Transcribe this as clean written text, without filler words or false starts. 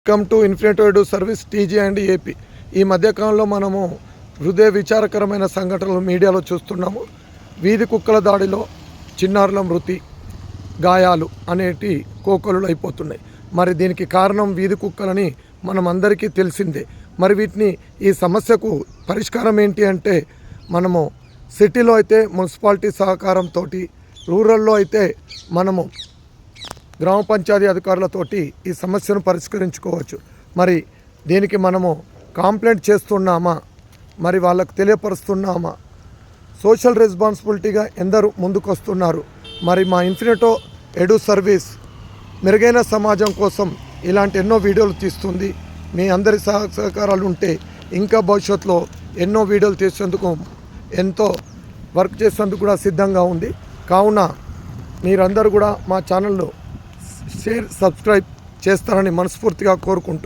Welcome to Infinity Edu service TG and AP. ఈ మధ్యకాలంలో మనము హృదయ విచారకరమైన సంఘటనలు మీడియాలో చూస్తున్నాము. వీధి కుక్కల దాడిలో చిన్నారుల మృతి, గాయాలు అనేటి కోకొల్లు అయిపోతున్నాయి. మరి దీనికి కారణం వీధి కుక్కలని మనం అందరికీ తెలిసిందే. మరి వీటిని ఈ సమస్యకు పరిష్కారం ఏంటి అంటే, మనము సిటీలో అయితే మున్సిపాలిటీ సహకారంతో, రూరల్లో అయితే మనము గ్రామ పంచాయతీ అధికారులతోటి ఈ సమస్యను పరిష్కరించుకోవచ్చు. మరి దీనికి మనము కంప్లైంట్ చేస్తున్నామా, మరి వాళ్ళకు తెలియపరుస్తున్నామా, సోషల్ రెస్పాన్సిబిలిటీగా ఎందరు ముందుకు వస్తున్నారు? మరి మా ఇన్ఫినిటీ ఎడు సర్వీస్ మెరుగైన సమాజం కోసం ఇలాంటి ఎన్నో వీడియోలు తీస్తుంది. మీ అందరి సహకారాలు ఉంటే ఇంకా భవిష్యత్తులో ఎన్నో వీడియోలు చేసేందుకు, ఎంతో వర్క్ చేసేందుకు కూడా సిద్ధంగా ఉంది. కావున మీరందరూ కూడా మా ఛానల్ను షేర్, సబ్స్క్రైబ్ చేస్తారని మనస్ఫూర్తిగా కోరుకుంటున్నాను.